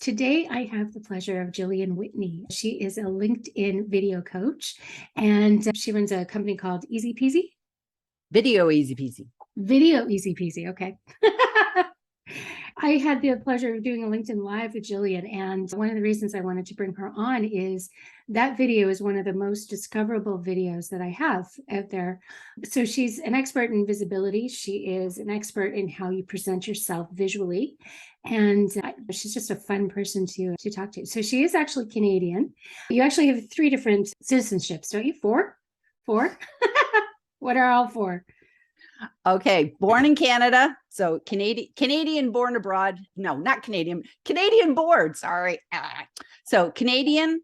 Today, I have the pleasure of Gillian Whitney. She is a LinkedIn video coach, and she runs a company called Easy Peasy. Video Easy Peasy. Video Easy Peasy. Okay. I had the pleasure of doing a LinkedIn Live with Gillian, and one of the reasons I wanted to bring her on is that video is one of the most discoverable videos that I have out there. So she's an expert in visibility. She is an expert in how you present yourself visually, and she's just a fun person to talk to. So she is actually Canadian. You actually have 3 different citizenships, don't you? 4? What are all 4? Okay, born in Canada. So Canadian born abroad. No, not Canadian. Canadian born. Sorry. So Canadian,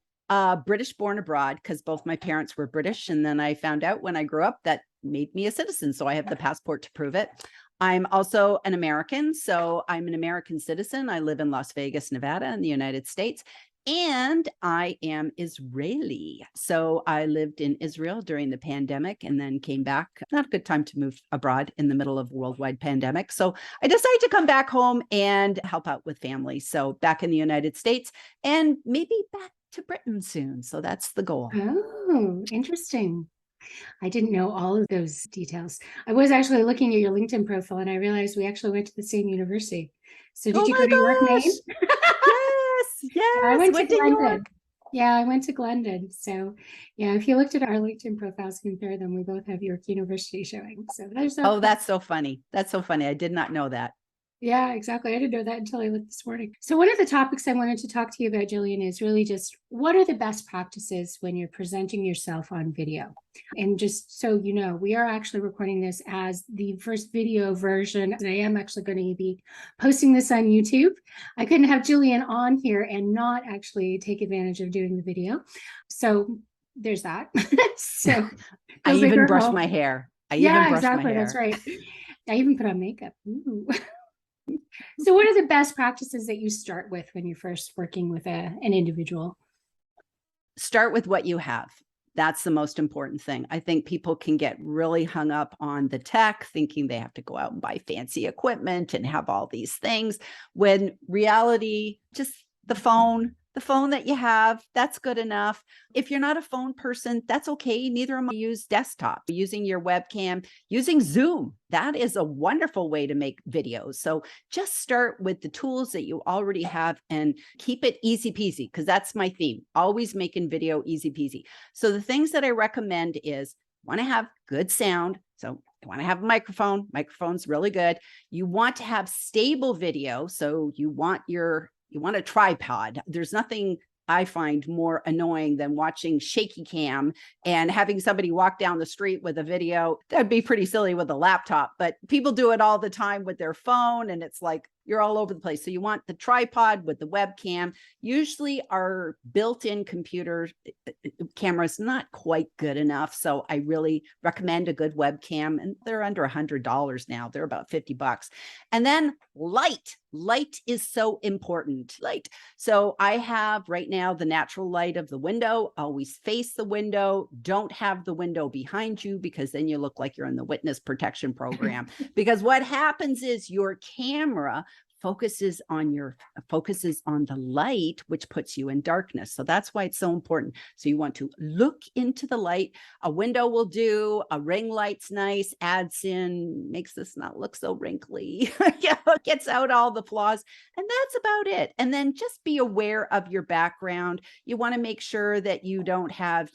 British born abroad, because both my parents were British. And then I found out when I grew up that made me a citizen. So I have the passport to prove it. I'm also an American. So I'm an American citizen. I live in Las Vegas, Nevada, in the United States. And I am Israeli. So I lived in Israel during the pandemic and then came back. Not a good time to move abroad in the middle of a worldwide pandemic. So I decided to come back home and help out with family. So back in the United States and maybe back to Britain soon. So that's the goal. Oh, interesting. I didn't know all of those details. I was actually looking at your LinkedIn profile and I realized we actually went to the same university. So did you go to York, Maine? Yes. I went to Glendon. York. Yeah, I went to Glendon. So yeah, if you looked at our LinkedIn profiles, compare them, we both have York University showing. So there's that's so funny. That's so funny. I did not know that. Yeah, exactly. I didn't know that until I looked this morning. So one of the topics I wanted to talk to you about, Gillian, is really just what are the best practices when you're presenting yourself on video? And just so you know, we are actually recording this as the first video version. And I am actually going to be posting this on YouTube. I couldn't have Gillian on here and not actually take advantage of doing the video. So there's that. So I even brushed my hair. Exactly. That's right. I even put on makeup. Ooh. So what are the best practices that you start with when you're first working with an individual? Start with what you have. That's the most important thing. I think people can get really hung up on the tech, thinking they have to go out and buy fancy equipment and have all these things, when reality, just the phone that you have, that's good enough. If you're not a phone person, that's okay. Neither am I. Use desktop, using your webcam, using Zoom. That is a wonderful way to make videos. So just start with the tools that you already have and keep it easy peasy, because that's my theme. Always making video easy peasy. So the things that I recommend is want to have good sound. So you want to have a microphone. Microphone's really good. You want to have stable video. So you want a tripod. There's nothing I find more annoying than watching shaky cam and having somebody walk down the street with a video. That'd be pretty silly with a laptop, but people do it all the time with their phone and it's like you're all over the place. So you want the tripod with the webcam. Usually our built-in computer camera is not quite good enough. So I really recommend a good webcam, and they're under $100 now. They're about $50. And then light. Light is so important. Light. So I have right now the natural light of the window. Always face the window. Don't have the window behind you, because then you look like you're in the witness protection program. Because what happens is your camera focuses on the light, which puts you in darkness. So that's why it's so important. So you want to look into the light. A window will do. A ring light's nice, adds in, makes this not look so wrinkly. Gets out all the flaws. And that's about it. And then just be aware of your background. You want to make sure that you don't have,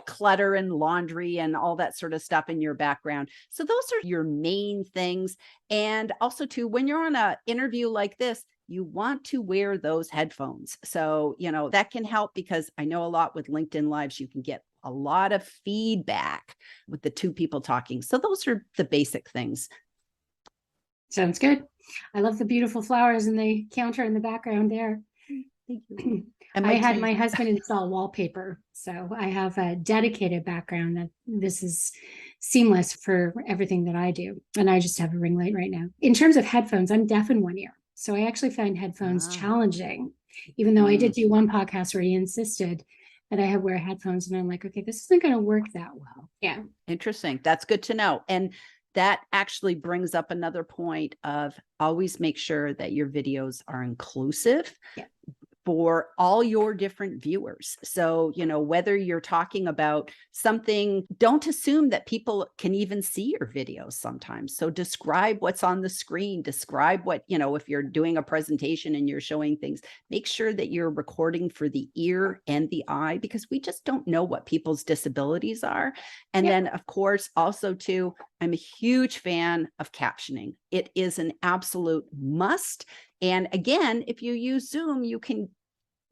clutter and laundry and all that sort of stuff in your background. So those are your main things. And also too, when you're on an interview like this, you want to wear those headphones. So, that can help, because I know a lot with LinkedIn Lives, you can get a lot of feedback with the 2 people talking. So those are the basic things. Sounds good. I love the beautiful flowers in the counter in the background there. Thank you. And I had my husband install wallpaper, so I have a dedicated background that this is seamless for everything that I do. And I just have a ring light right now. In terms of headphones, I'm deaf in one ear. So I actually find headphones challenging, even though I did do one podcast where he insisted that I wear headphones. And I'm like, okay, this isn't going to work that well. Yeah. Interesting. That's good to know. And that actually brings up another point of always make sure that your videos are inclusive. Yeah. For all your different viewers. So, whether you're talking about something, don't assume that people can even see your videos sometimes. So describe what's on the screen, describe what, if you're doing a presentation and you're showing things, make sure that you're recording for the ear and the eye, because we just don't know what people's disabilities are. And then, of course, also too, I'm a huge fan of captioning. It is an absolute must. And again, if you use Zoom, you can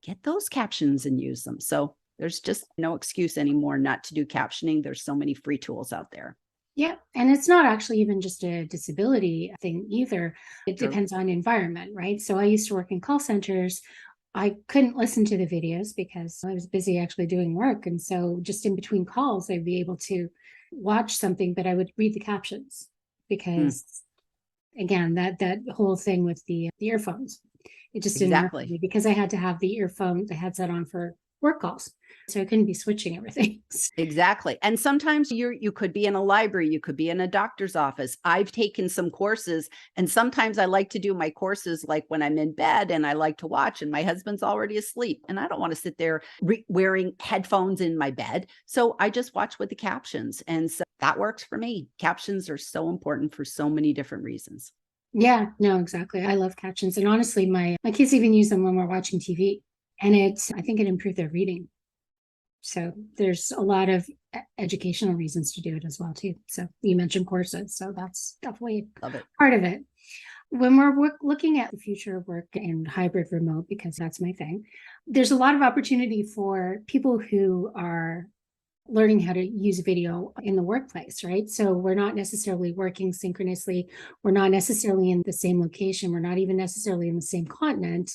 get those captions and use them. So there's just no excuse anymore not to do captioning. There's so many free tools out there. Yeah. And it's not actually even just a disability thing either. It True. depends on environment, right? So I used to work in call centers. I couldn't listen to the videos because I was busy actually doing work. And so just in between calls, I'd be able to watch something, but I would read the captions because again, that whole thing with the earphones, it just didn't work for me because I had to have the headset on for work calls. So I couldn't be switching everything. Exactly. And sometimes you could be in a library, you could be in a doctor's office. I've taken some courses, and sometimes I like to do my courses like when I'm in bed and I like to watch and my husband's already asleep and I don't want to sit there wearing headphones in my bed. So I just watch with the captions, and so that works for me. Captions are so important for so many different reasons. Yeah, no, exactly. I love captions. And honestly, my kids even use them when we're watching TV. And I think it improved their reading. So there's a lot of educational reasons to do it as well, too. So you mentioned courses. So that's definitely part of it. When we're looking at the future of work and hybrid remote, because that's my thing, there's a lot of opportunity for people who are learning how to use video in the workplace, right? So we're not necessarily working synchronously. We're not necessarily in the same location. We're not even necessarily in the same continent,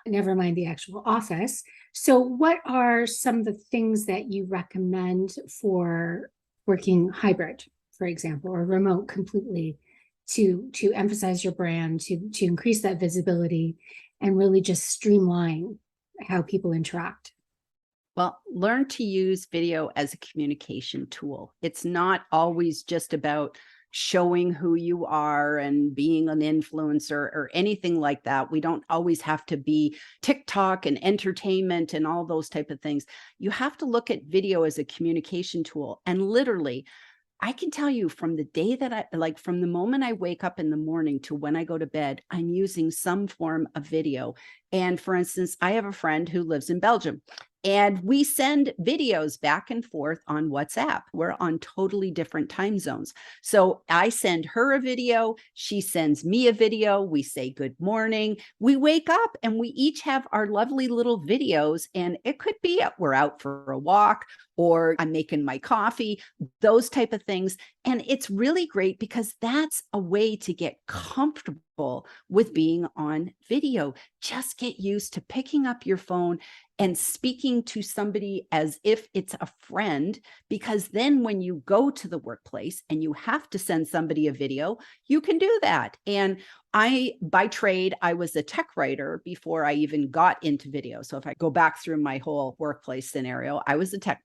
never mind the actual office. So what are some of the things that you recommend for working hybrid, for example, or remote completely to emphasize your brand, to increase that visibility and really just streamline how people interact? Well, learn to use video as a communication tool. It's not always just about showing who you are and being an influencer or anything like that. We don't always have to be TikTok and entertainment and all those type of things. You have to look at video as a communication tool. And literally, I can tell you from the day that from the moment I wake up in the morning to when I go to bed, I'm using some form of video. And for instance, I have a friend who lives in Belgium, and we send videos back and forth on WhatsApp. We're on totally different time zones. So I send her a video. She sends me a video. We say good morning. We wake up and we each have our lovely little videos. And it could be we're out for a walk, or I'm making my coffee, those type of things. And it's really great because that's a way to get comfortable with being on video. Just get used to picking up your phone and speaking to somebody as if it's a friend, because then when you go to the workplace and you have to send somebody a video, you can do that. And by trade, I was a tech writer before I even got into video. So if I go back through my whole workplace scenario, I was a tech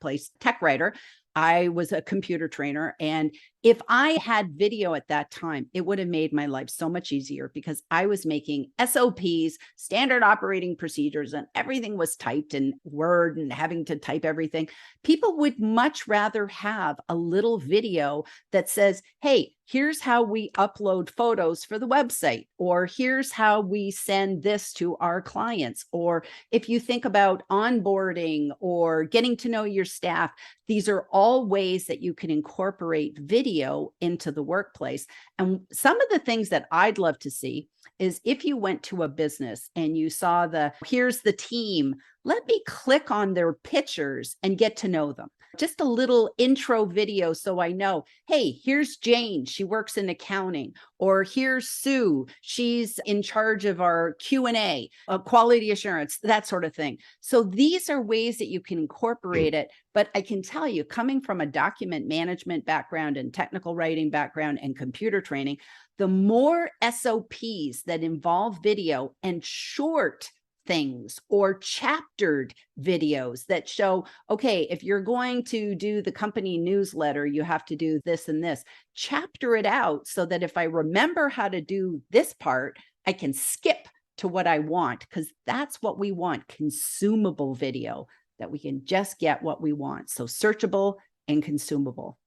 writer. I was a computer trainer. And if I had video at that time, it would have made my life so much easier because I was making SOPs, standard operating procedures, and everything was typed in Word and having to type everything. People would much rather have a little video that says, hey, here's how we upload photos for the website, or here's how we send this to our clients. Or if you think about onboarding or getting to know your staff, these are all ways that you can incorporate video into the workplace. And some of the things that I'd love to see is if you went to a business and you saw here's the team, let me click on their pictures and get to know them. Just a little intro video so I know, hey, here's Jane, she works in accounting, or here's Sue, she's in charge of our Q&A, quality assurance, that sort of thing. So these are ways that you can incorporate it. But I can tell you, coming from a document management background and technical writing background and computer training, the more SOPs that involve video and short things or chaptered videos that show, okay, if you're going to do the company newsletter, you have to do this and this. Chapter it out so that if I remember how to do this part, I can skip to what I want, because that's what we want, consumable video, that we can just get what we want. So searchable and consumable.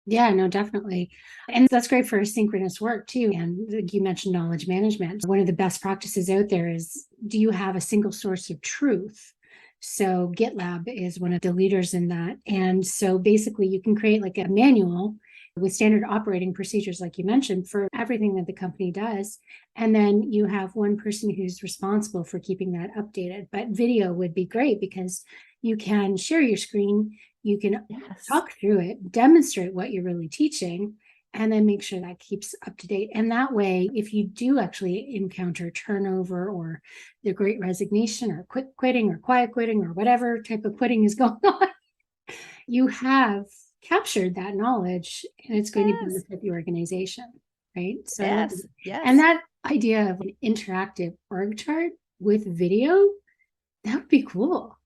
Yeah, no, definitely. And that's great for synchronous work too. And you mentioned knowledge management. One of the best practices out there is, do you have a single source of truth? So GitLab is one of the leaders in that. And so basically you can create like a manual with standard operating procedures, like you mentioned, for everything that the company does. And then you have one person who's responsible for keeping that updated. But video would be great because you can share your screen, you can talk through it, demonstrate what you're really teaching, and then make sure that keeps up to date. And that way, if you do actually encounter turnover or the great resignation or quick quitting or quiet quitting or whatever type of quitting is going on, you have captured that knowledge and it's going to benefit the organization, right? So, and that idea of an interactive org chart with video, that would be cool.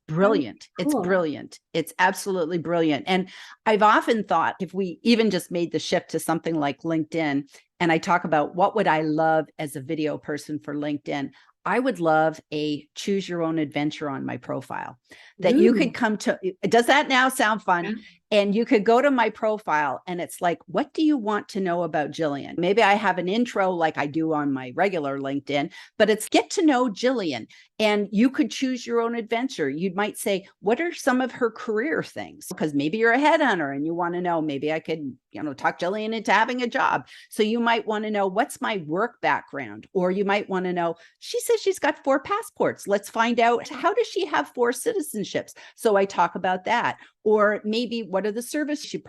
Brilliant. Cool. It's brilliant. It's absolutely brilliant. And I've often thought, if we even just made the shift to something like LinkedIn, and I talk about what would I love as a video person for LinkedIn, I would love a choose your own adventure on my profile that you could come to. Does that now sound fun? Yeah. And you could go to my profile and it's like, what do you want to know about Gillian? Maybe I have an intro like I do on my regular LinkedIn, but it's get to know Gillian. And you could choose your own adventure. You might say, what are some of her career things? Because maybe you're a headhunter and you want to know, maybe I could, talk Gillian into having a job. So you might want to know, what's my work background? Or you might want to know, she says she's got 4 passports. Let's find out, how does she have 4 citizenships? So I talk about that. Or maybe what are the services she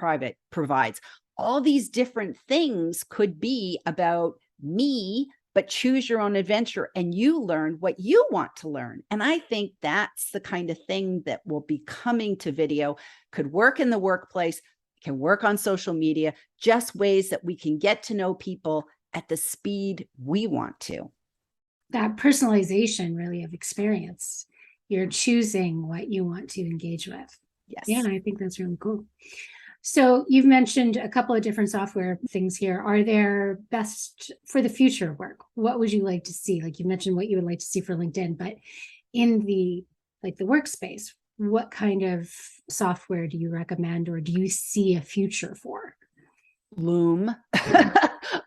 provides? All these different things could be about me, but choose your own adventure and you learn what you want to learn. And I think that's the kind of thing that will be coming to video, could work in the workplace, can work on social media, just ways that we can get to know people at the speed we want to. That personalization really of experience. You're choosing what you want to engage with. Yes. Yeah, I think that's really cool. So you've mentioned a couple of different software things here. Are there best for the future work? What would you like to see? Like you mentioned what you would like to see for LinkedIn, but in the workspace, what kind of software do you recommend or do you see a future for? Loom.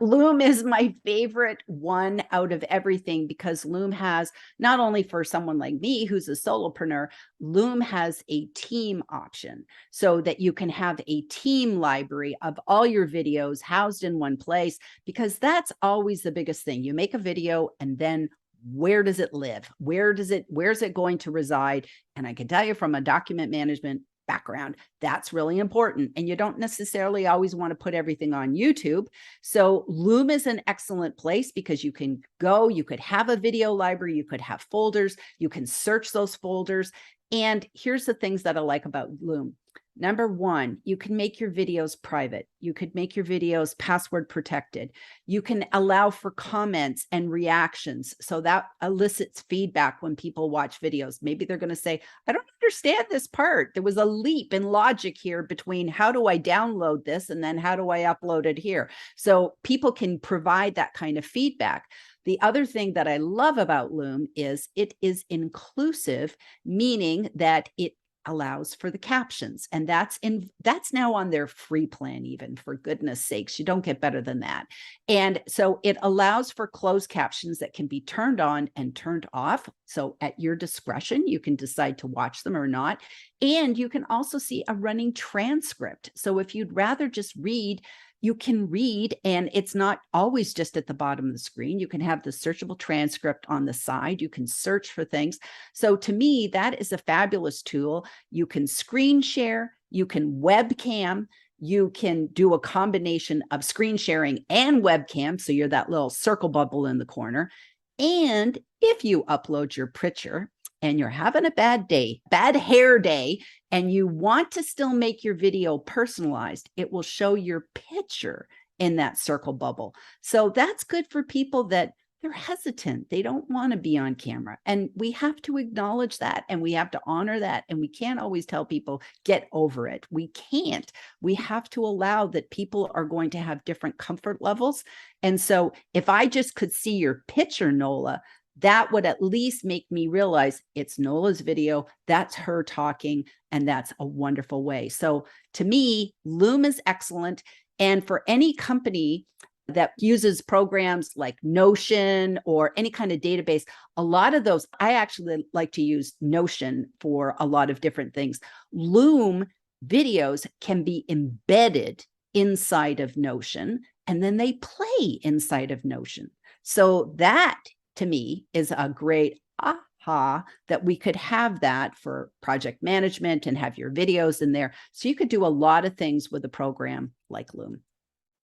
Loom is my favorite one out of everything, because Loom has, not only for someone like me who's a solopreneur, Loom has a team option so that you can have a team library of all your videos housed in one place, because that's always the biggest thing. You make a video and then where does it live? Where's it going to reside? And I can tell you from a document management background, that's really important. And you don't necessarily always want to put everything on YouTube. So Loom is an excellent place because you can go, you could have a video library, you could have folders, you can search those folders. And here's the things that I like about Loom. Number one, you can make your videos private. You could make your videos password protected. You can allow for comments and reactions. So that elicits feedback when people watch videos. Maybe they're going to say, I don't understand this part. There was a leap in logic here between how do I download this and then how do I upload it here? So people can provide that kind of feedback. The other thing that I love about Loom is it is inclusive, meaning that it allows for the captions, and that's now on their free plan. Even, for goodness sakes, you don't get better than that. And so it allows for closed captions that can be turned on and turned off. So at your discretion, you can decide to watch them or not. And you can also see a running transcript. So if you'd rather just read, you can read, and it's not always just at the bottom of the screen. You can have the searchable transcript on the side. You can search for things. So to me, that is a fabulous tool. You can screen share, you can webcam, you can do a combination of screen sharing and webcam. So you're that little circle bubble in the corner. And if you upload your picture and you're having a bad hair day, and you want to still make your video personalized, it will show your picture in that circle bubble. So that's good for people that they're hesitant. They don't want to be on camera. And we have to acknowledge that, and we have to honor that. And we can't always tell people, get over it. We can't. We have to allow that people are going to have different comfort levels. And so if I just could see your picture, Nola, that would at least make me realize it's Nola's video, that's her talking, and that's a wonderful way. So to me, Loom is excellent. And for any company that uses programs like Notion or any kind of database, a lot of those, I actually like to use Notion for a lot of different things. Loom videos can be embedded inside of Notion, and then they play inside of Notion. So that, to me, is a great aha that we could have that for project management and have your videos in there. So you could do a lot of things with a program like Loom.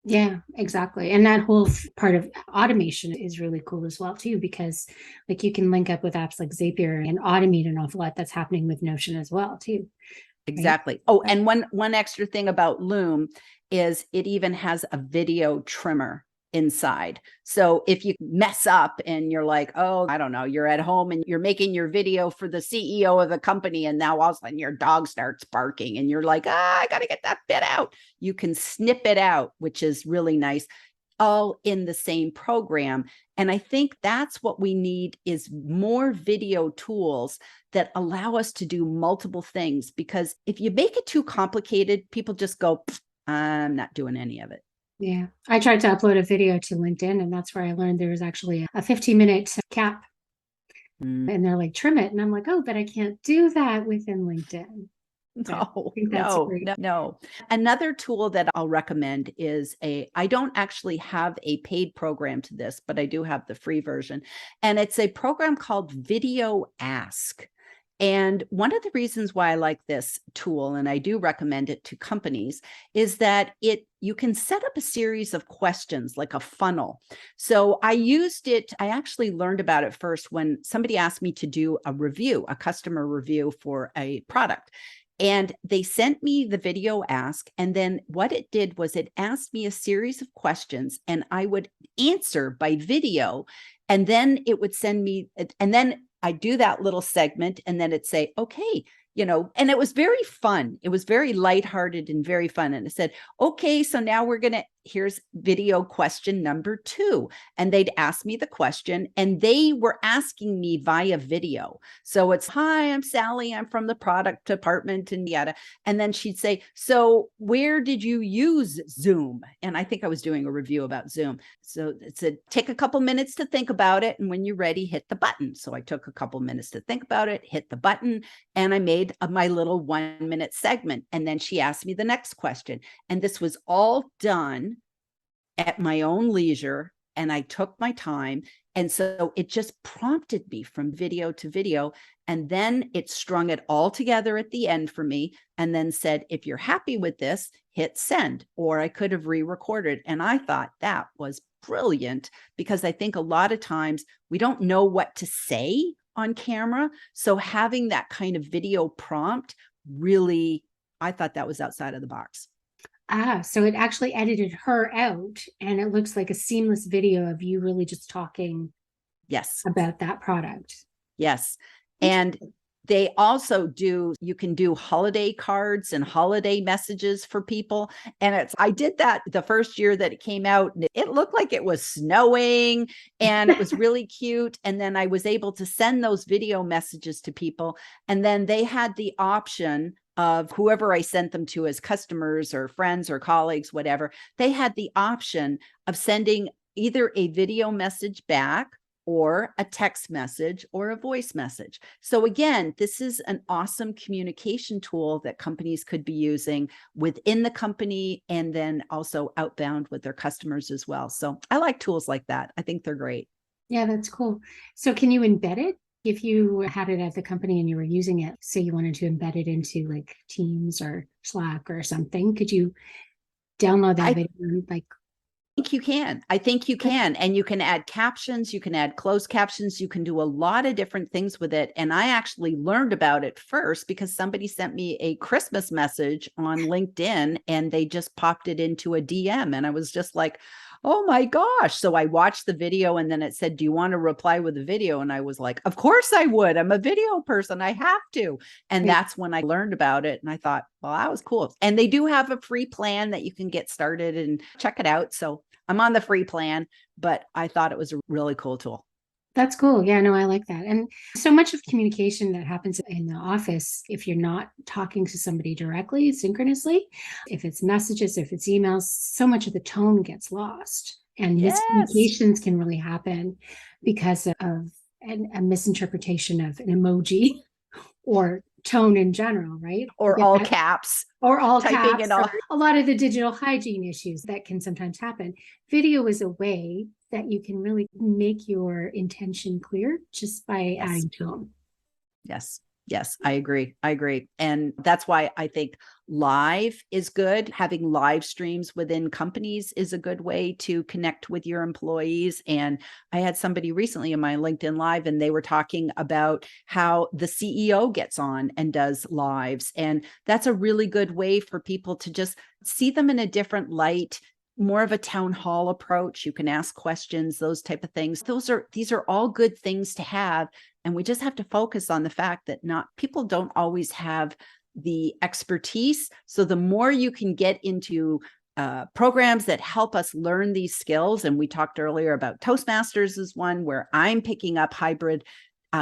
Yeah, exactly. And that whole part of automation is really cool as well too, because like you can link up with apps like Zapier and automate an awful lot that's happening with Notion as well too. Exactly. Right? Oh, and one extra thing about Loom is it even has a video trimmer inside. So if you mess up and you're like, oh, I don't know, you're at home and you're making your video for the CEO of the company, and now all of a sudden your dog starts barking and you're like, I got to get that bit out. You can snip it out, which is really nice, all in the same program. And I think that's what we need, is more video tools that allow us to do multiple things. Because if you make it too complicated, people just go, I'm not doing any of it. Yeah, I tried to upload a video to LinkedIn, and that's where I learned there was actually a 15-minute cap. And they're like, trim it. And I'm like, oh, but I can't do that within LinkedIn. No. Another tool that I'll recommend is I don't actually have a paid program to this, but I do have the free version. And it's a program called Video Ask. And one of the reasons why I like this tool, and I do recommend it to companies, is that you can set up a series of questions like a funnel. So I used it, I actually learned about it first when somebody asked me to do a customer review for a product. And they sent me the Video Ask. And then what it did was it asked me a series of questions, and I would answer by video. And then it would send me, and then I do that little segment, and then it'd say, okay, and it was very fun. It was very lighthearted and very fun. And it said, okay, so now here's video question number 2. And they'd ask me the question, and they were asking me via video. So it's, hi, I'm Sally. I'm from the product department and yada. And then she'd say, so where did you use Zoom? And I think I was doing a review about Zoom. So it said, take a couple minutes to think about it. And when you're ready, hit the button. So I took a couple minutes to think about it, hit the button, and I made my little 1-minute segment. And then she asked me the next question. And this was all done at my own leisure, and I took my time. And so it just prompted me from video to video. And then it strung it all together at the end for me, and then said, if you're happy with this, hit send. Or I could have re-recorded. And I thought that was brilliant, because I think a lot of times we don't know what to say on camera. So having that kind of video prompt, really, I thought that was outside of the box. So it actually edited her out, and it looks like a seamless video of you really just talking about that product. Yes. And they also you can do holiday cards and holiday messages for people. And I did that the first year that it came out, and it looked like it was snowing, and it was really cute. And then I was able to send those video messages to people. And then they had the option of whoever I sent them to as customers or friends or colleagues, whatever, they had the option of sending either a video message back or a text message or a voice message. So again, this is an awesome communication tool that companies could be using within the company, and then also outbound with their customers as well. So I like tools like that. I think they're great. Yeah, that's cool. So can you embed it? If you had it at the company and you were using it, say you wanted to embed it into like Teams or Slack or something, could you download that video and like I think you can. And you can add captions, you can add closed captions, you can do a lot of different things with it. And I actually learned about it first because somebody sent me a Christmas message on LinkedIn, and they just popped it into a DM. And I was just like, Oh my gosh. So I watched the video and then it said, do you want to reply with a video? And I was like, of course I would. I'm a video person. I have to. And Right. that's when I learned about it. And I thought, well, that was cool. And they do have a free plan that you can get started and check it out. So I'm on the free plan, but I thought it was a really cool tool. That's cool. Yeah, no, I like that. And so much of communication that happens in the office, if you're not talking to somebody directly, synchronously, if it's messages, if it's emails, so much of the tone gets lost. And Yes. miscommunications can really happen because of a misinterpretation of an emoji or tone in general, right? You Or get all that, caps, or all typing caps, and or all. a lot of the digital hygiene issues that can sometimes happen. Video is a way that you can really make your intention clear just by Yes. adding tone. Yes. Yes, I agree. I agree. And that's why I think live is good. Having live streams within companies is a good way to connect with your employees. And I had somebody recently in my LinkedIn Live, and they were talking about how the CEO gets on and does lives. And that's a really good way for people to just see them in a different light, more of a town hall approach. You can ask questions, those type of things. These are all good things to have. And we just have to focus on the fact that not people don't always have the expertise. So the more you can get into programs that help us learn these skills, and we talked earlier about Toastmasters is one where I'm picking up hybrid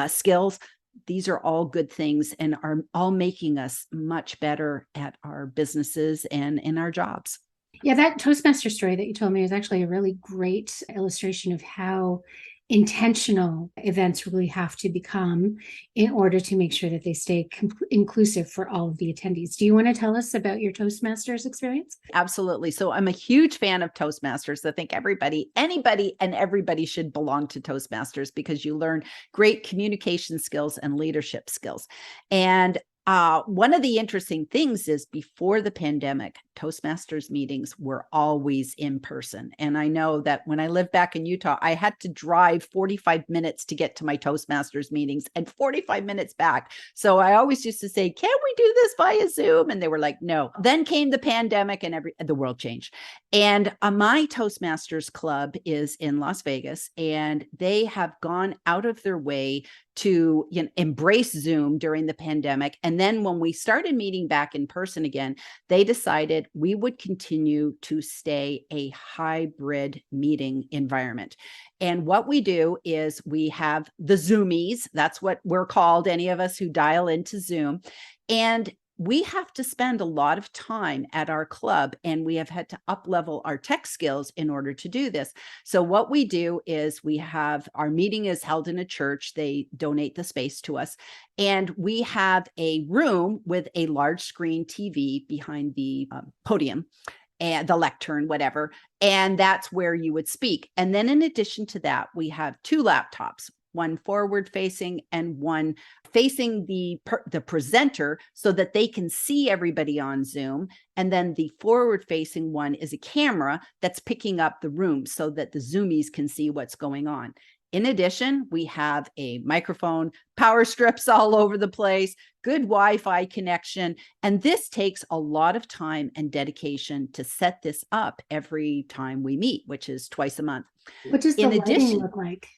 skills. These are all good things and are all making us much better at our businesses and in our jobs. Yeah, that Toastmaster story that you told me is actually a really great illustration of how intentional events really have to become in order to make sure that they stay inclusive for all of the attendees. Do you want to tell us about your Toastmasters experience? Absolutely. So I'm a huge fan of Toastmasters. I think anybody and everybody should belong to Toastmasters because you learn great communication skills and leadership skills. And one of the interesting things is before the pandemic, Toastmasters meetings were always in person. And I know that when I lived back in Utah, I had to drive 45 minutes to get to my Toastmasters meetings and 45 minutes back. So I always used to say, can we do this via Zoom? And they were like, no. Then came the pandemic and the world changed. And my Toastmasters club is in Las Vegas, and they have gone out of their way to embrace Zoom during the pandemic. And then when we started meeting back in person again, they decided we would continue to stay a hybrid meeting environment. And what we do is we have the Zoomies. That's what we're called, any of us who dial into Zoom. And we have to spend a lot of time at our club, and we have had to up level our tech skills in order to do this. So what we do is we have our meeting is held in a church. They donate the space to us, and we have a room with a large screen TV behind the podium and the lectern, whatever. And that's where you would speak. And then in addition to that, we have two laptops, one forward facing and one facing the presenter so that they can see everybody on Zoom. And then the forward facing one is a camera that's picking up the room so that the Zoomies can see what's going on. In addition, we have a microphone, power strips all over the place, good Wi-Fi connection. And this takes a lot of time and dedication to set this up every time we meet, which is twice a month. What does the In lighting addition, look like?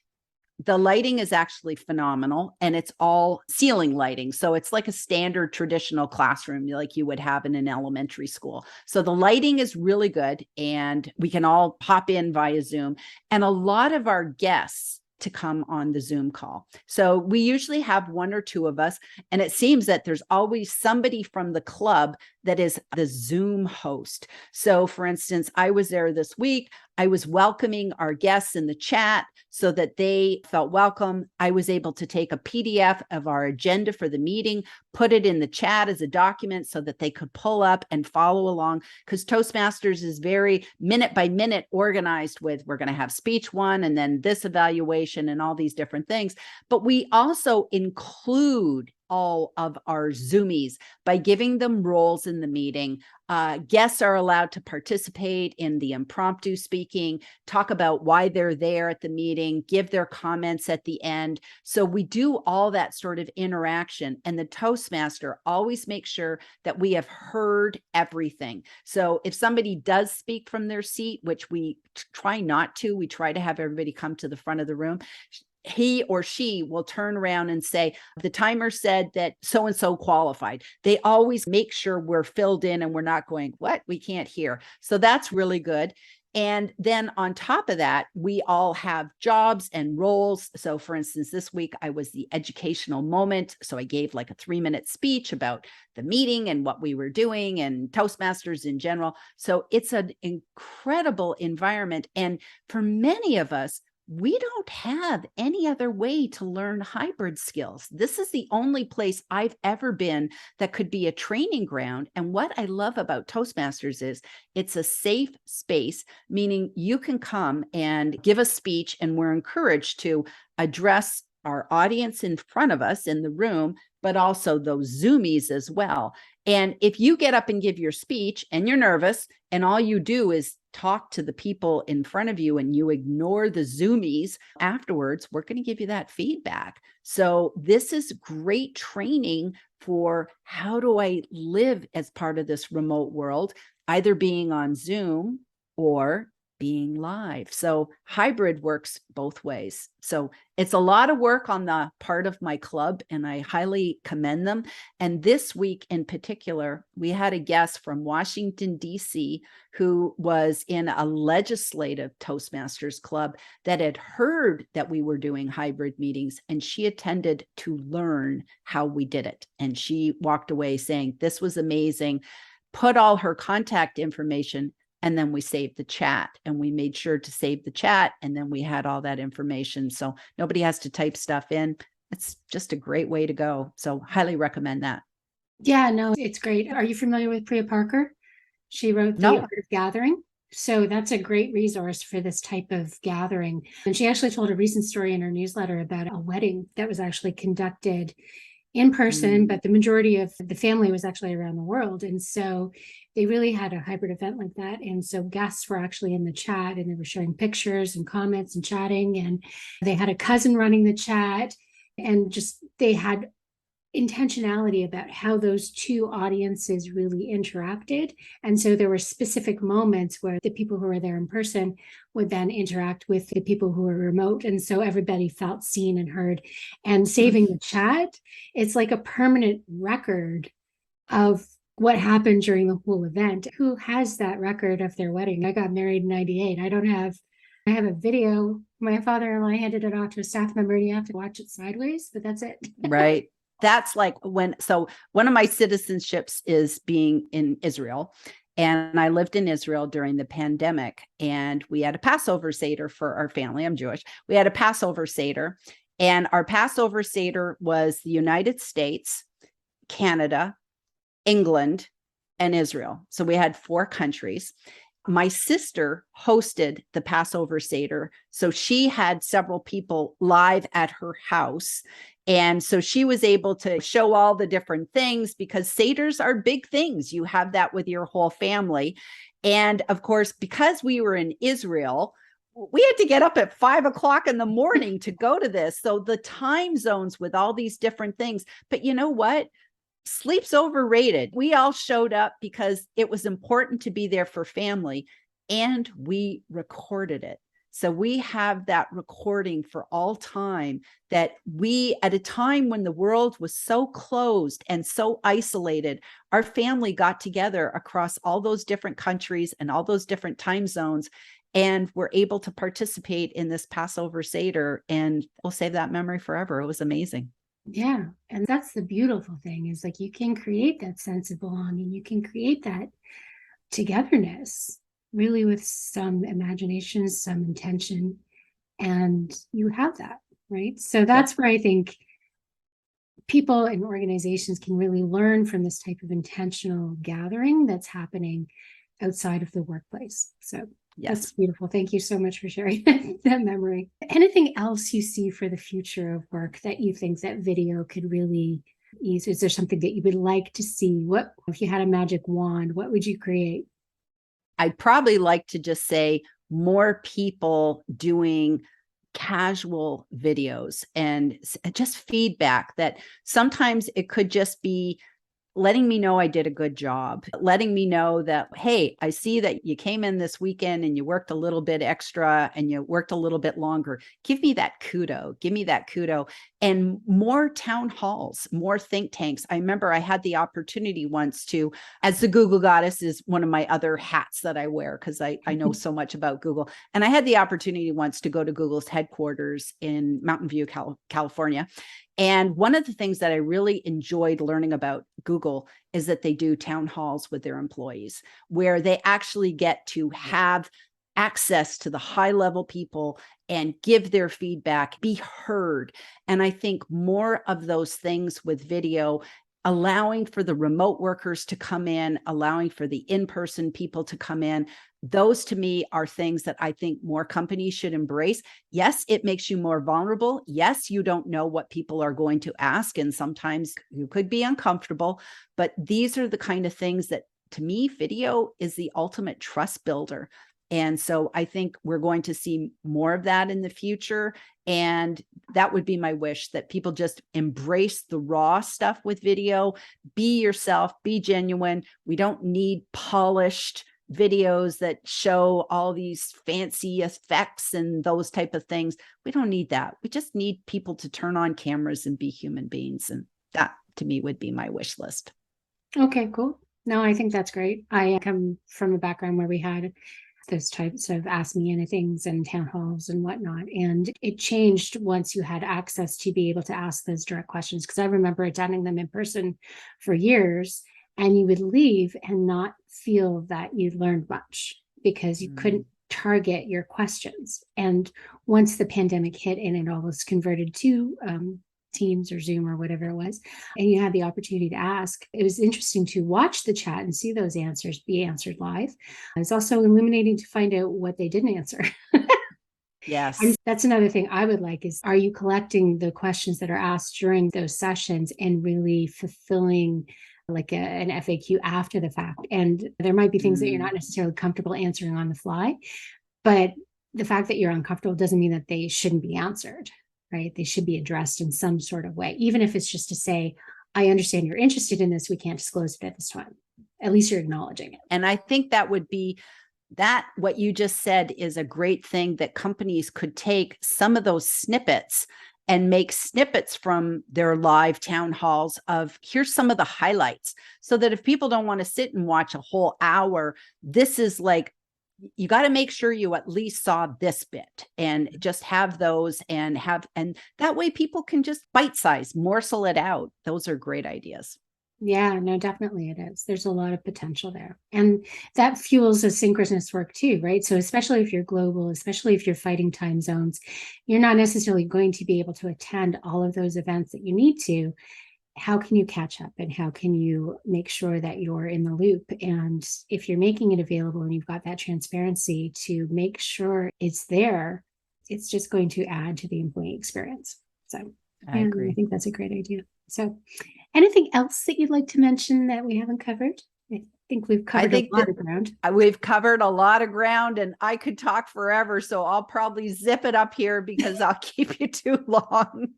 the lighting is actually phenomenal, and it's all ceiling lighting. So it's like a standard traditional classroom like you would have in an elementary school. So the lighting is really good, and we can all hop in via Zoom. And a lot of our guests to come on the Zoom call. So we usually have one or two of us, and it seems that there's always somebody from the club that is the Zoom host. So for instance, I was there this week. I was welcoming our guests in the chat so that they felt welcome. I was able to take a PDF of our agenda for the meeting, put it in the chat as a document so that they could pull up and follow along, because Toastmasters is very minute by minute organized with, we're going to have speech one and then this evaluation and all these different things. But we also include all of our Zoomies by giving them roles in the meeting. Guests are allowed to participate in the impromptu speaking, talk about why they're there at the meeting, give their comments at the end. So we do all that sort of interaction. And the Toastmaster always makes sure that we have heard everything. So if somebody does speak from their seat, which we try not to, we try to have everybody come to the front of the room, he or she will turn around and say, the timer said that so-and-so qualified. They always make sure we're filled in and we're not going, what? We can't hear. So that's really good. And then on top of that, we all have jobs and roles. So for instance, this week I was the educational moment. So I gave like a 3-minute speech about the meeting and what we were doing and Toastmasters in general. So it's an incredible environment. And for many of us, we don't have any other way to learn hybrid skills. This is the only place I've ever been that could be a training ground. And what I love about Toastmasters is it's a safe space, meaning you can come and give a speech, and we're encouraged to address our audience in front of us in the room, but also those Zoomies as well. And if you get up and give your speech and you're nervous and all you do is talk to the people in front of you and you ignore the Zoomies afterwards, we're going to give you that feedback. So this is great training for how do I live as part of this remote world, either being on Zoom or being live. So hybrid works both ways. So it's a lot of work on the part of my club, and I highly commend them. And this week in particular, we had a guest from Washington, D.C., who was in a legislative Toastmasters club that had heard that we were doing hybrid meetings, and she attended to learn how we did it. And she walked away saying, this was amazing, put all her contact information. And then we saved the chat, and we made sure to save the chat. And then we had all that information. So nobody has to type stuff in. It's just a great way to go. So highly recommend that. Yeah, no, it's great. Are you familiar with Priya Parker? She wrote The No. Art of Gathering. So that's a great resource for this type of gathering. And she actually told a recent story in her newsletter about a wedding that was actually conducted in person, but the majority of the family was actually around the world. And so they really had a hybrid event like that. And so guests were actually in the chat, and they were sharing pictures and comments and chatting. And they had a cousin running the chat, and just they had intentionality about how those two audiences really interacted. And so there were specific moments where the people who were there in person would then interact with the people who were remote. And so everybody felt seen and heard. And saving the chat, it's like a permanent record of what happened during the whole event. Who has that record of their wedding? I got married in 98. I have a video. My father-in-law handed it off to a staff member, and you have to watch it sideways, but that's it. Right. That's like so one of my citizenships is being in Israel. And I lived in Israel during the pandemic, and we had a Passover Seder for our family. I'm Jewish. We had a Passover Seder, and our Passover Seder was the United States, Canada, England, and Israel. So we had 4 countries. My sister hosted the Passover Seder. So she had several people live at her house. And so she was able to show all the different things, because Seders are big things. You have that with your whole family. And of course, because we were in Israel, we had to get up at 5 o'clock in the morning to go to this. So the time zones with all these different things. But you know what? Sleep's overrated. We all showed up because it was important to be there for family, and we recorded it. So we have that recording for all time, that we, at a time when the world was so closed and so isolated, our family got together across all those different countries and all those different time zones, and were able to participate in this Passover Seder, and we'll save that memory forever. It was amazing. Yeah. And that's the beautiful thing, is like you can create that sense of belonging. You can create that togetherness really with some imagination, some intention, and you have that, right? So that's where I think people and organizations can really learn from this type of intentional gathering that's happening outside of the workplace. So that's beautiful. Thank you so much for sharing that memory. Anything else you see for the future of work that you think that video could really Is there something that you would like to see? What, if you had a magic wand, what would you create? I'd probably like to just say more people doing casual videos and just feedback that sometimes it could just be letting me know I did a good job, letting me know that, hey, I see that you came in this weekend and you worked a little bit extra and you worked a little bit longer. Give me that kudo. Give me that kudo. And more town halls, more think tanks. I remember I had the opportunity once to, as the Google goddess is one of my other hats that I wear because I know so much about Google. And I had the opportunity once to go to Google's headquarters in Mountain View, California. And one of the things that I really enjoyed learning about Google is that they do town halls with their employees, where they actually get to have access to the high level people and give their feedback, be heard. And I think more of those things with video, allowing for the remote workers to come in, allowing for the in-person people to come in. Those to me are things that I think more companies should embrace. Yes, it makes you more vulnerable. Yes, you don't know what people are going to ask, and sometimes you could be uncomfortable, but these are the kind of things that, to me, video is the ultimate trust builder. And so I think we're going to see more of that in the future. And that would be my wish, that people just embrace the raw stuff with video, be yourself, be genuine. We don't need polished videos that show all these fancy effects and those type of things. We don't need that. We just need people to turn on cameras and be human beings. And that to me would be my wish list. Okay, cool. No, I think that's great. I come from a background where we had those types of ask me anythings and town halls and whatnot. And it changed once you had access to be able to ask those direct questions. Because I remember attending them in person for years, and you would leave and not feel that you'd learned much because you couldn't target your questions. And once the pandemic hit and it all was converted to Teams or Zoom or whatever it was, and you had the opportunity to ask, it was interesting to watch the chat and see those answers be answered live. It's also illuminating to find out what they didn't answer. Yes. And that's another thing I would like is, are you collecting the questions that are asked during those sessions and really fulfilling like an FAQ after the fact? And there might be things that you're not necessarily comfortable answering on the fly, but the fact that you're uncomfortable doesn't mean that they shouldn't be answered. Right? They should be addressed in some sort of way, even if it's just to say, I understand you're interested in this. We can't disclose it at this time. At least you're acknowledging it. And I think that would be that what you just said is a great thing, that companies could take some of those snippets and make snippets from their live town halls of, here's some of the highlights, so that if people don't want to sit and watch a whole hour, this is like, you got to make sure you at least saw this bit, and just have those, and that way people can just bite size morsel it out. Those are great ideas. Yeah, no, definitely it is. There's a lot of potential there. And that fuels asynchronous work too, right? So especially if you're global, especially if you're fighting time zones, you're not necessarily going to be able to attend all of those events that you need to. How can you catch up, and how can you make sure that you're in the loop? And if you're making it available and you've got that transparency to make sure it's there, it's just going to add to the employee experience. So I agree. I think that's a great idea. So anything else that you'd like to mention that we haven't covered? I think we've covered a lot of ground. We've covered a lot of ground, and I could talk forever. So I'll probably zip it up here because I'll keep you too long.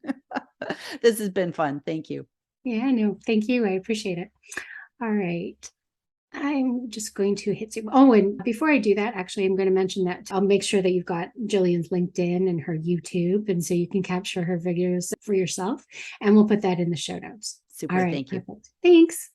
This has been fun. Thank you. Yeah, no, thank you. I appreciate it. All right. I'm just going to hit Zoom. Oh, and before I do that, actually, I'm going to mention that I'll make sure that you've got Gillian's LinkedIn and her YouTube, and so you can capture her videos for yourself, and we'll put that in the show notes. Super. All right, Thank you. perfect. Thanks.